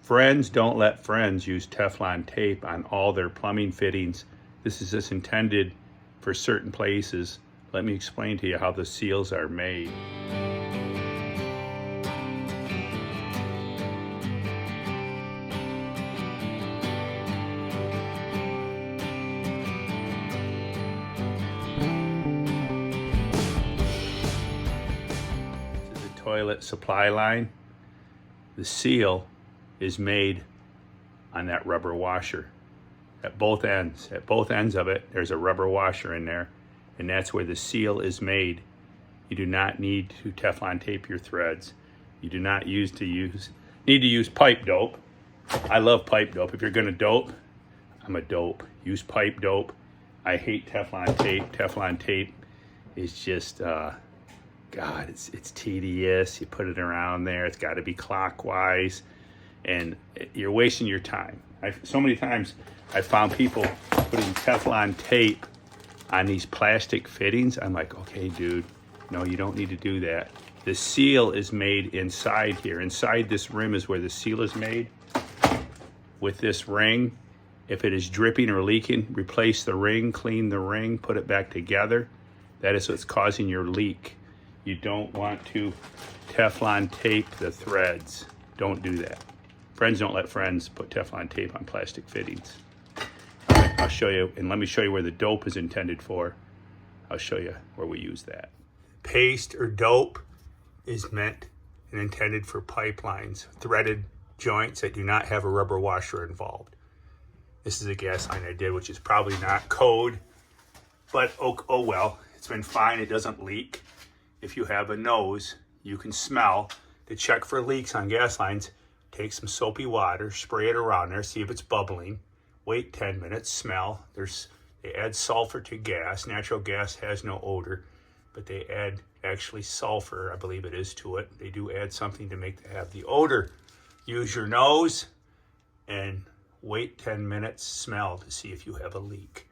Friends don't let friends use Teflon tape on all their plumbing fittings. This is just intended for certain places. Let me explain to you how the seals are made. This is a toilet supply line. The seal is made on that rubber washer at both ends. At both ends of it, there's a rubber washer in there, and that's where the seal is made. You do not need to Teflon tape your threads. You do not need to use pipe dope. I love pipe dope. If you're gonna dope, I'm a dope. Use pipe dope. I hate Teflon tape. Teflon tape is just, God, it's tedious. You put it around there. It's got to be clockwise, and you're wasting your time. So many times I've found people putting Teflon tape on these plastic fittings. I'm like, okay, dude, no, you don't need to do that. The seal is made inside here. Inside this rim is where the seal is made. With this ring, if it is dripping or leaking, replace the ring, clean the ring, put it back together. That is what's causing your leak. You don't want to Teflon tape the threads. Don't do that. Friends don't let friends put Teflon tape on plastic fittings. All right, I'll show you, and let me show you where the dope is intended for. I'll show you where we use that. Paste or dope is meant and intended for pipelines, threaded joints that do not have a rubber washer involved. This is a gas line I did, which is probably not code, but oh well, it's been fine, it doesn't leak. If you have a nose, you can smell. To check for leaks on gas lines, take some soapy water, spray it around there, see if it's bubbling. Wait 10 minutes, smell. They add sulfur to gas. Natural gas has no odor, but they add actually sulfur, I believe it is, to it. They do add something to have the odor. Use your nose and wait 10 minutes, smell to see if you have a leak.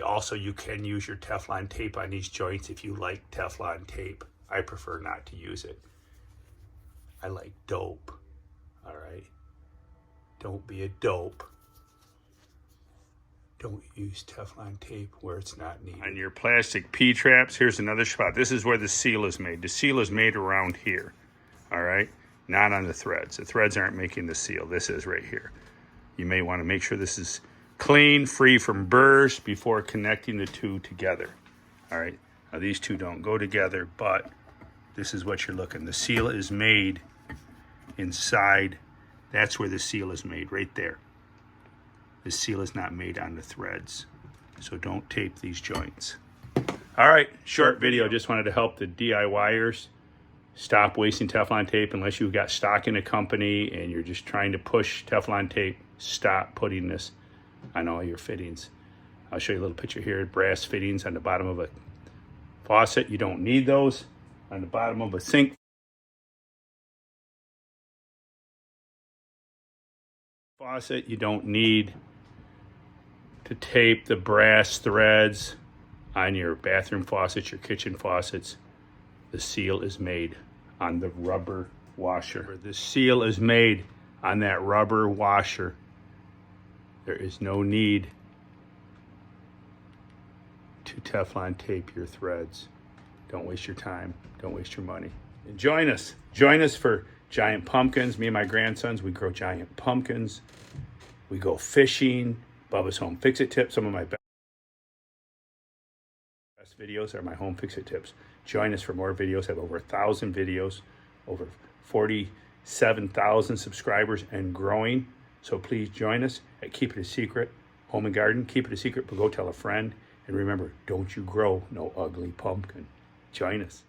Also, you can use your Teflon tape on these joints if you like Teflon tape. I prefer not to use it. I like dope, all right? Don't be a dope. Don't use Teflon tape where it's not needed. On your plastic P-traps, here's another spot. This is where the seal is made. The seal is made around here, all right? Not on the threads. The threads aren't making the seal. This is right here. You may want to make sure this is clean, free from burrs before connecting the two together. All right, now these two don't go together, but this is what you're looking. The seal is made inside. That's where the seal is made, right there. The seal is not made on the threads, so don't tape these joints. All right, short video. Just wanted to help the DIYers stop wasting Teflon tape. Unless you've got stock in a company and you're just trying to push Teflon tape, stop putting this on all your fittings. I'll show you a little picture here. Brass fittings on the bottom of a faucet. You don't need those. On the bottom of a sink faucet, you don't need to tape the brass threads on your bathroom faucets, your kitchen faucets. The seal is made on the rubber washer. The seal is made on that rubber washer. There is no need to Teflon tape your threads. Don't waste your time. Don't waste your money. And join us. Join us for giant pumpkins. Me and my grandsons, we grow giant pumpkins. We go fishing. Bubba's Home Fix-It tips. Some of my best videos are my home fix-it tips. Join us for more videos. I have over 1,000 videos, over 47,000 subscribers and growing. So please join us at Keep It a Secret Home and Garden. Keep it a secret, but go tell a friend. And remember, don't you grow no ugly pumpkin. Join us.